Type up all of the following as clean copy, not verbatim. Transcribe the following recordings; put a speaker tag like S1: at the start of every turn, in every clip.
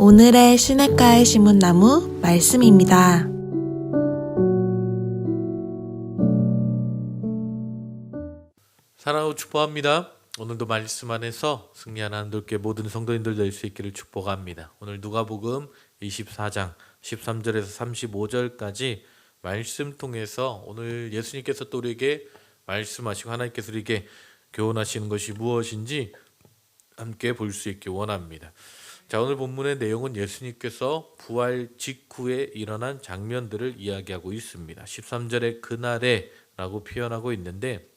S1: 오늘의 시냇가에 심은 나무 말씀입니다.
S2: 사랑하고 축복합니다. 오늘도 말씀 안에서 승리하는 하나님께 모든 성도님들 될 수 있기를 축복합니다. 오늘 누가복음 24장 13절에서 35절까지 말씀 통해서 오늘 예수님께서 또 우리에게 말씀하시고 하나님께서 우리에게 교훈하시는 것이 무엇인지 함께 볼 수 있기 원합니다. 자, 오늘 본문의 내용은 예수님께서 부활 직후에 일어난 장면들을 이야기하고 있습니다. 13절에 그날에 라고 표현하고 있는데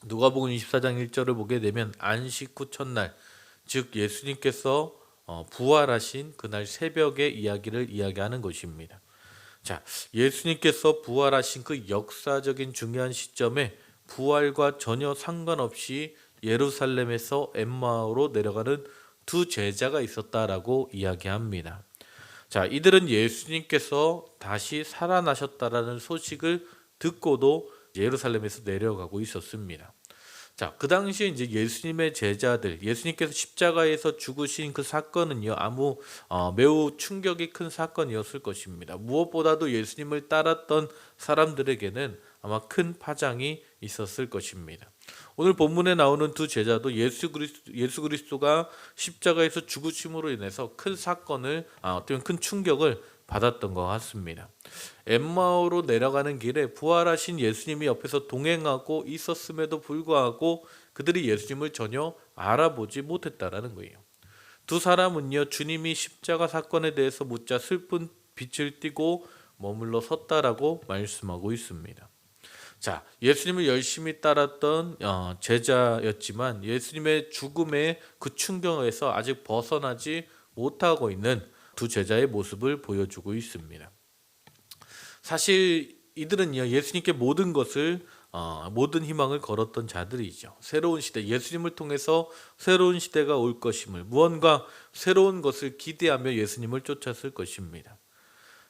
S2: 누가복음 24장 1절을 보게 되면 안식 후 첫날, 즉 예수님께서 부활하신 그날 새벽의 이야기를 이야기하는 것입니다. 자, 예수님께서 부활하신 그 역사적인 중요한 시점에 부활과 전혀 상관없이 예루살렘에서 엠마오로 내려가는 두 제자가 있었다라고 이야기합니다. 자, 이들은 예수님께서 다시 살아나셨다라는 소식을 듣고도 예루살렘에서 내려가고 있었습니다. 자, 그 당시에 이제 예수님의 제자들, 예수님께서 십자가에서 죽으신 그 사건은요, 매우 충격이 큰 사건이었을 것입니다. 무엇보다도 예수님을 따랐던 사람들에게는 아마 큰 파장이 있었을 것입니다. 오늘 본문에 나오는 두 제자도 예수 그리스도가 십자가에서 죽으심으로 인해서 큰 사건을, 어떤 큰 충격을 받았던 것 같습니다. 엠마오로 내려가는 길에 부활하신 예수님이 옆에서 동행하고 있었음에도 불구하고 그들이 예수님을 전혀 알아보지 못했다라는 거예요. 두 사람은요, 주님이 십자가 사건에 대해서 묻자 슬픈 빛을 띠고 머물러 섰다라고 말씀하고 있습니다. 자, 예수님을 열심히 따랐던 제자였지만 예수님의 죽음의 그 충격에서 아직 벗어나지 못하고 있는 두 제자의 모습을 보여주고 있습니다. 사실 이들은요, 예수님께 모든 희망을 걸었던 자들이죠. 새로운 시대, 예수님을 통해서 새로운 시대가 올 것임을, 무언가 새로운 것을 기대하며 예수님을 쫓았을 것입니다.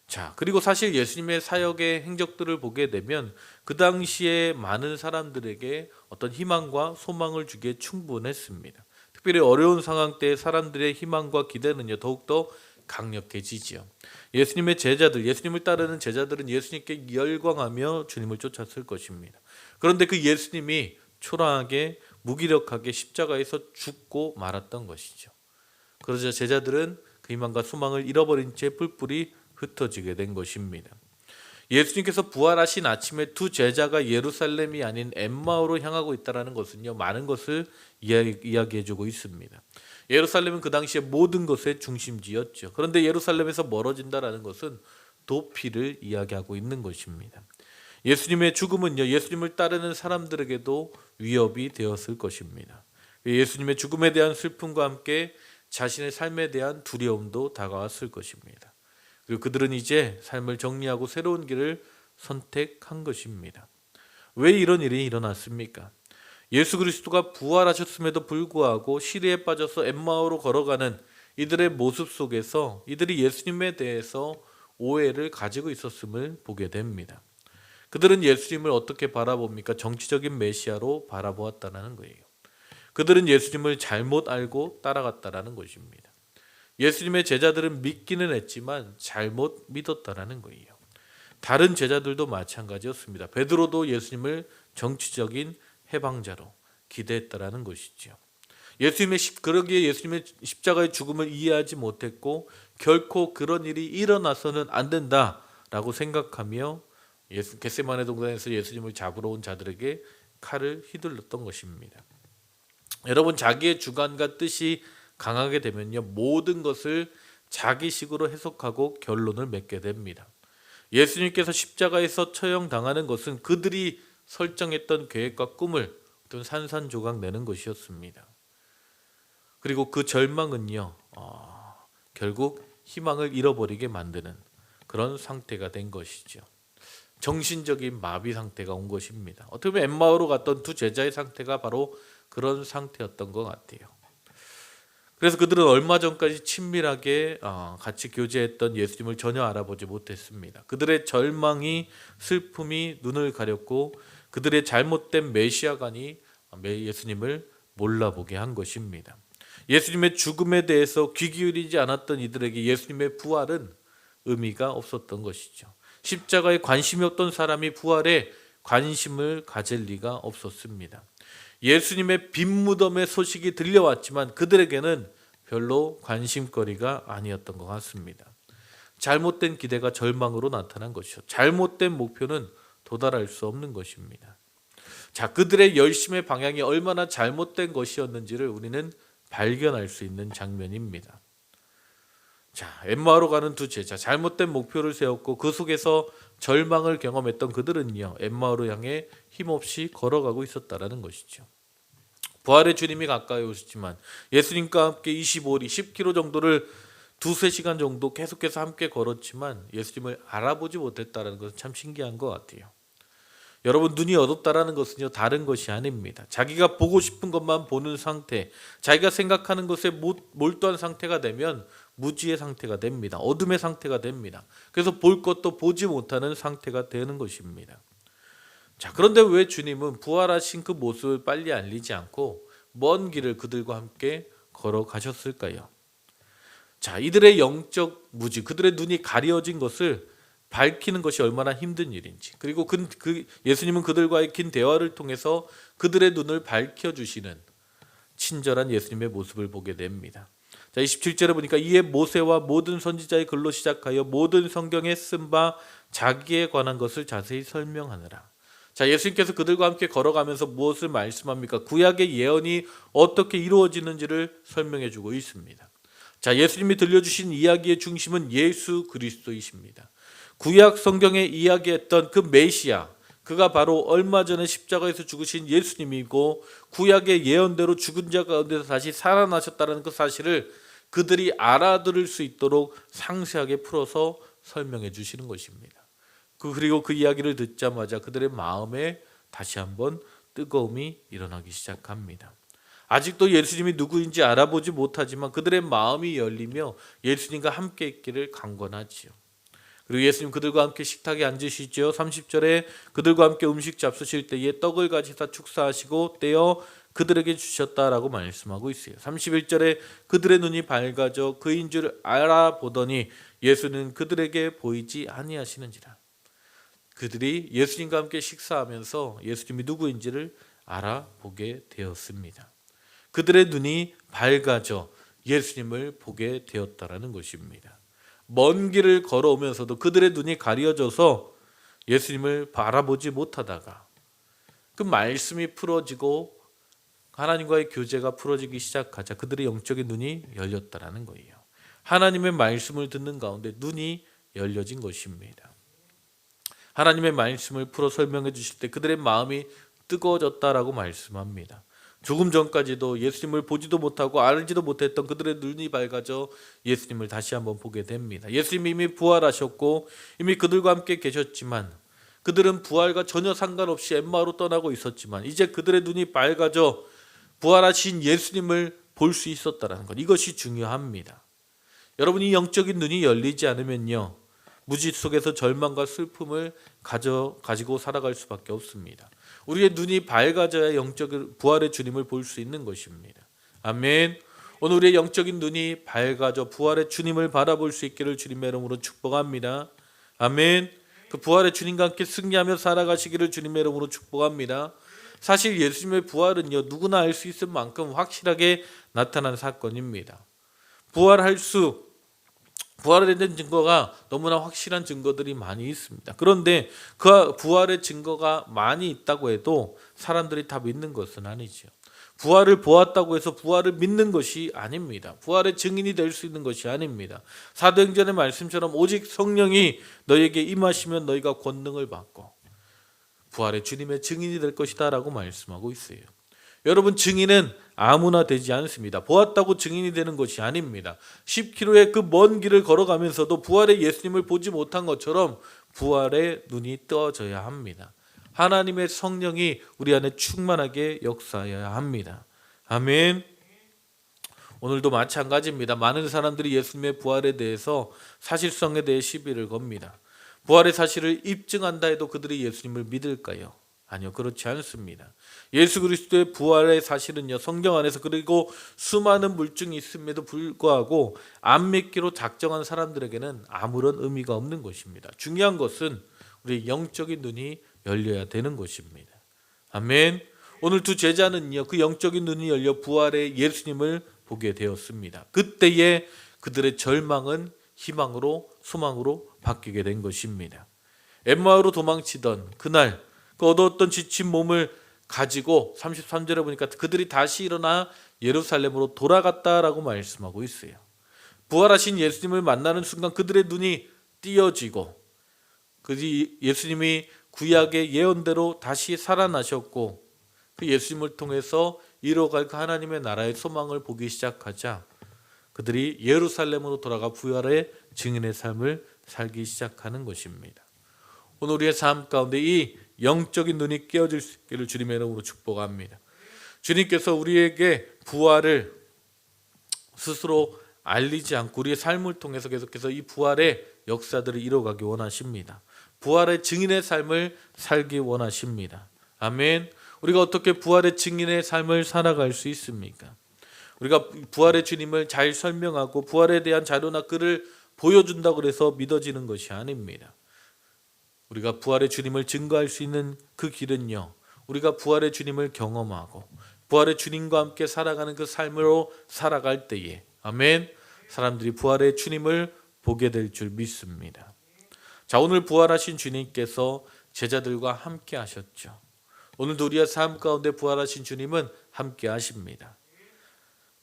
S2: 자, 그리고 사실 예수님의 사역의 행적들을 보게 되면 그 당시에 많은 사람들에게 어떤 희망과 소망을 주기에 충분했습니다. 특별히 어려운 상황 때 사람들의 희망과 기대는요, 더욱더 강력해지지요. 예수님의 제자들, 예수님을 따르는 제자들은 예수님께 열광하며 주님을 쫓았을 것입니다. 그런데 그 예수님이 초라하게 무기력하게 십자가에서 죽고 말았던 것이죠. 그러자 제자들은 그 희망과 소망을 잃어버린 채 뿔뿔이 흩어지게 된 것입니다. 예수님께서 부활하신 아침에 두 제자가 예루살렘이 아닌 엠마오로 향하고 있다는 것은요, 많은 것을 이야기해주고 있습니다. 예루살렘은 그 당시에 모든 것의 중심지였죠. 그런데 예루살렘에서 멀어진다는 것은 도피를 이야기하고 있는 것입니다. 예수님의 죽음은요, 예수님을 따르는 사람들에게도 위협이 되었을 것입니다. 예수님의 죽음에 대한 슬픔과 함께 자신의 삶에 대한 두려움도 다가왔을 것입니다. 그리고 그들은 이제 삶을 정리하고 새로운 길을 선택한 것입니다. 왜 이런 일이 일어났습니까? 예수 그리스도가 부활하셨음에도 불구하고 시리에 빠져서 엠마오로 걸어가는 이들의 모습 속에서 이들이 예수님에 대해서 오해를 가지고 있었음을 보게 됩니다. 그들은 예수님을 어떻게 바라봅니까? 정치적인 메시아로 바라보았다는 거예요. 그들은 예수님을 잘못 알고 따라갔다는 것입니다. 예수님의 제자들은 믿기는 했지만 잘못 믿었다는 거예요. 다른 제자들도 마찬가지였습니다. 베드로도 예수님을 정치적인 해방자로 기대했다라는 것이죠. 그러기에 예수님의 십자가의 죽음을 이해하지 못했고 결코 그런 일이 일어나서는 안 된다라고 생각하며 겟세마네 동산에서 예수님을 잡으러 온 자들에게 칼을 휘둘렀던 것입니다. 여러분, 자기의 주관과 뜻이 강하게 되면요, 모든 것을 자기식으로 해석하고 결론을 맺게 됩니다. 예수님께서 십자가에서 처형당하는 것은 그들이 설정했던 계획과 꿈을 어떤 산산조각 내는 것이었습니다. 그리고 그 절망은요, 결국 희망을 잃어버리게 만드는 그런 상태가 된 것이죠. 정신적인 마비 상태가 온 것입니다. 어떻게 보면 엠마오로 갔던 두 제자의 상태가 바로 그런 상태였던 것 같아요. 그래서 그들은 얼마 전까지 친밀하게 같이 교제했던 예수님을 전혀 알아보지 못했습니다. 그들의 절망이, 슬픔이 눈을 가렸고 그들의 잘못된 메시아관이 예수님을 몰라보게 한 것입니다. 예수님의 죽음에 대해서 귀 기울이지 않았던 이들에게 예수님의 부활은 의미가 없었던 것이죠. 십자가에 관심이 없던 사람이 부활에 관심을 가질 리가 없었습니다. 예수님의 빈 무덤의 소식이 들려왔지만 그들에게는 별로 관심거리가 아니었던 것 같습니다. 잘못된 기대가 절망으로 나타난 것이죠. 잘못된 목표는 도달할 수 없는 것입니다. 자, 그들의 열심의 방향이 얼마나 잘못된 것이었는지를 우리는 발견할 수 있는 장면입니다. 자, 엠마오로 가는 두 제자, 잘못된 목표를 세웠고 그 속에서 절망을 경험했던 그들은요, 엠마오로 향해 힘없이 걸어가고 있었다라는 것이죠. 부활의 주님이 가까이 오셨지만 예수님과 함께 25리, 10km 정도를 두세 시간 정도 계속해서 함께 걸었지만 예수님을 알아보지 못했다는 것은 참 신기한 것 같아요. 여러분, 눈이 어둡다라는 것은요, 다른 것이 아닙니다. 자기가 보고 싶은 것만 보는 상태, 자기가 생각하는 것에 몰두한 상태가 되면 무지의 상태가 됩니다. 어둠의 상태가 됩니다. 그래서 볼 것도 보지 못하는 상태가 되는 것입니다. 자, 그런데 왜 주님은 부활하신 그 모습을 빨리 알리지 않고 먼 길을 그들과 함께 걸어가셨을까요? 자, 이들의 영적 무지, 그들의 눈이 가려진 것을 밝히는 것이 얼마나 힘든 일인지, 그리고 예수님은 그들과의 긴 대화를 통해서 그들의 눈을 밝혀주시는 친절한 예수님의 모습을 보게 됩니다. 자, 27절에 보니까 이에 모세와 모든 선지자의 글로 시작하여 모든 성경에 쓴 바 자기에 관한 것을 자세히 설명하느라. 자, 예수님께서 그들과 함께 걸어가면서 무엇을 말씀합니까? 구약의 예언이 어떻게 이루어지는지를 설명해 주고 있습니다. 자, 예수님이 들려주신 이야기의 중심은 예수 그리스도이십니다. 구약 성경에 이야기했던 그 메시아, 그가 바로 얼마 전에 십자가에서 죽으신 예수님이고 구약의 예언대로 죽은 자 가운데서 다시 살아나셨다는 그 사실을 그들이 알아들을 수 있도록 상세하게 풀어서 설명해 주시는 것입니다. 그리고 그 이야기를 듣자마자 그들의 마음에 다시 한번 뜨거움이 일어나기 시작합니다. 아직도 예수님이 누구인지 알아보지 못하지만 그들의 마음이 열리며 예수님과 함께 있기를 강권하지요. 그리고 예수님 그들과 함께 식탁에 앉으시죠. 30절에 그들과 함께 음식 잡수실 때에 떡을 가지사 축사하시고 떼어 그들에게 주셨다라고 말씀하고 있어요. 31절에 그들의 눈이 밝아져 그인 줄 알아보더니 예수는 그들에게 보이지 아니하시는지라. 그들이 예수님과 함께 식사하면서 예수님이 누구인지를 알아보게 되었습니다. 그들의 눈이 밝아져 예수님을 보게 되었다라는 것입니다. 먼 길을 걸어오면서도 그들의 눈이 가려져서 예수님을 바라보지 못하다가 그 말씀이 풀어지고 하나님과의 교제가 풀어지기 시작하자 그들의 영적인 눈이 열렸다라는 거예요. 하나님의 말씀을 듣는 가운데 눈이 열려진 것입니다. 하나님의 말씀을 풀어 설명해 주실 때 그들의 마음이 뜨거워졌다라고 말씀합니다. 조금 전까지도 예수님을 보지도 못하고 알지도 못했던 그들의 눈이 밝아져 예수님을 다시 한번 보게 됩니다. 예수님이 이미 부활하셨고 이미 그들과 함께 계셨지만 그들은 부활과 전혀 상관없이 엠마오로 떠나고 있었지만 이제 그들의 눈이 밝아져 부활하신 예수님을 볼 수 있었다는 것, 이것이 중요합니다. 여러분이 영적인 눈이 열리지 않으면요, 무지 속에서 절망과 슬픔을 가지고 살아갈 수밖에 없습니다. 우리의 눈이 밝아져야 영적 부활의 주님을 볼 수 있는 것입니다. 아멘. 오늘 우리의 영적인 눈이 밝아져 부활의 주님을 바라볼 수 있기를 주님의 이름으로 축복합니다. 아멘. 그 부활의 주님과 함께 승리하며 살아가시기를 주님의 이름으로 축복합니다. 사실 예수님의 부활은요, 누구나 알 수 있을 만큼 확실하게 나타난 사건입니다. 부활에 대한 증거가 너무나 확실한 증거들이 많이 있습니다. 그런데 그 부활의 증거가 많이 있다고 해도 사람들이 다 믿는 것은 아니죠. 부활을 보았다고 해서 부활을 믿는 것이 아닙니다. 부활의 증인이 될 수 있는 것이 아닙니다. 사도행전의 말씀처럼 오직 성령이 너희에게 임하시면 너희가 권능을 받고 부활의 주님의 증인이 될 것이다 라고 말씀하고 있어요. 여러분, 증인은 아무나 되지 않습니다. 보았다고 증인이 되는 것이 아닙니다. 10km의 그 먼 길을 걸어가면서도 부활의 예수님을 보지 못한 것처럼 부활의 눈이 떠져야 합니다. 하나님의 성령이 우리 안에 충만하게 역사해야 합니다. 아멘. 오늘도 마찬가지입니다. 많은 사람들이 예수님의 부활에 대해서 사실성에 대해 시비를 겁니다. 부활의 사실을 입증한다 해도 그들이 예수님을 믿을까요? 아니요, 그렇지 않습니다. 예수 그리스도의 부활의 사실은요, 성경 안에서 그리고 수많은 물증이 있음에도 불구하고 안 믿기로 작정한 사람들에게는 아무런 의미가 없는 것입니다. 중요한 것은 우리 영적인 눈이 열려야 되는 것입니다. 아멘. 오늘 두 제자는요, 그 영적인 눈이 열려 부활의 예수님을 보게 되었습니다. 그때에 그들의 절망은 희망으로, 소망으로 바뀌게 된 것입니다. 엠마오로 도망치던 그날 그 얻었던 지친 몸을 가지고 33절에 보니까 그들이 다시 일어나 예루살렘으로 돌아갔다라고 말씀하고 있어요. 부활하신 예수님을 만나는 순간 그들의 눈이 띄어지고 예수님이 구약의 예언대로 다시 살아나셨고 그 예수님을 통해서 이뤄갈 그 하나님의 나라의 소망을 보기 시작하자 그들이 예루살렘으로 돌아가 부활의 증인의 삶을 살기 시작하는 것입니다. 오늘 우리의 삶 가운데 이 영적인 눈이 깨어질 수 있기를 주님의 이름으로 축복합니다. 주님께서 우리에게 부활을 스스로 알리지 않고 우리의 삶을 통해서 계속해서 이 부활의 역사들을 이뤄가기 원하십니다. 부활의 증인의 삶을 살기 원하십니다. 아멘. 우리가 어떻게 부활의 증인의 삶을 살아갈 수 있습니까? 우리가 부활의 주님을 잘 설명하고 부활에 대한 자료나 글을 보여준다고 해서 믿어지는 것이 아닙니다. 우리가 부활의 주님을 증거할 수 있는 그 길은요, 우리가 부활의 주님을 경험하고 부활의 주님과 함께 살아가는 그 삶으로 살아갈 때에 아멘, 사람들이 부활의 주님을 보게 될 줄 믿습니다. 자, 오늘 부활하신 주님께서 제자들과 함께 하셨죠. 오늘도 우리의 삶 가운데 부활하신 주님은 함께 하십니다.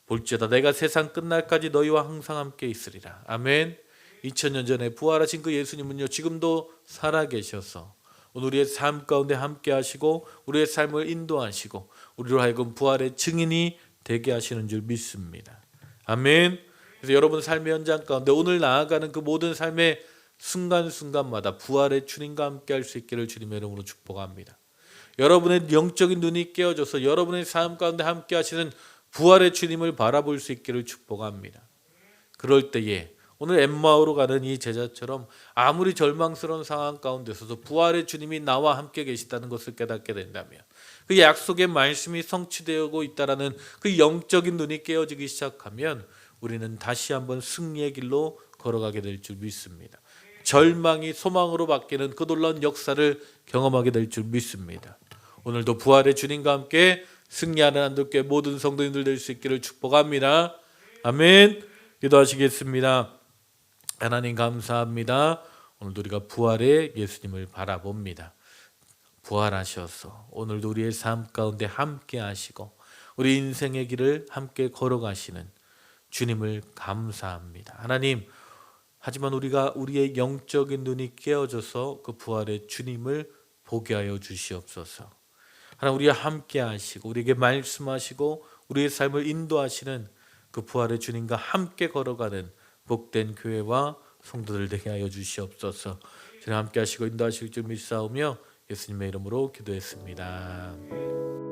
S2: 볼지어다 내가 세상 끝날까지 너희와 항상 함께 있으리라. 아멘. 2000년 전에 부활하신 그 예수님은요, 지금도 살아계셔서 오늘 우리의 삶 가운데 함께 하시고 우리의 삶을 인도하시고 우리로 하여금 부활의 증인이 되게 하시는 줄 믿습니다. 아멘. 그래서 여러분 삶의 현장 가운데 오늘 나아가는 그 모든 삶의 순간순간마다 부활의 주님과 함께 할 수 있기를 주님의 이름으로 축복합니다. 여러분의 영적인 눈이 깨어져서 여러분의 삶 가운데 함께 하시는 부활의 주님을 바라볼 수 있기를 축복합니다. 그럴 때에 오늘 엠마오로 가는 이 제자처럼 아무리 절망스러운 상황 가운데서도 부활의 주님이 나와 함께 계시다는 것을 깨닫게 된다면 그 약속의 말씀이 성취되고 있다는 그 영적인 눈이 깨어지기 시작하면 우리는 다시 한번 승리의 길로 걸어가게 될 줄 믿습니다. 절망이 소망으로 바뀌는 그 놀라운 역사를 경험하게 될 줄 믿습니다. 오늘도 부활의 주님과 함께 승리하는 한들께 모든 성도님들 될 수 있기를 축복합니다. 아멘. 기도하시겠습니다. 하나님 감사합니다. 오늘도 우리가 부활의 예수님을 바라봅니다. 부활하셔서 오늘도 우리의 삶 가운데 함께 하시고 우리 인생의 길을 함께 걸어가시는 주님을 감사합니다. 하나님, 하지만 우리가 우리의 영적인 눈이 깨어져서 그 부활의 주님을 보게 하여 주시옵소서. 하나님, 우리와 함께 하시고 우리에게 말씀하시고 우리의 삶을 인도하시는 그 부활의 주님과 함께 걸어가는 복된 교회와 성도들 되게 하여 주시옵소서. 주님 함께 하시고 인도하실 줄 믿사오며 예수님의 이름으로 기도했습니다.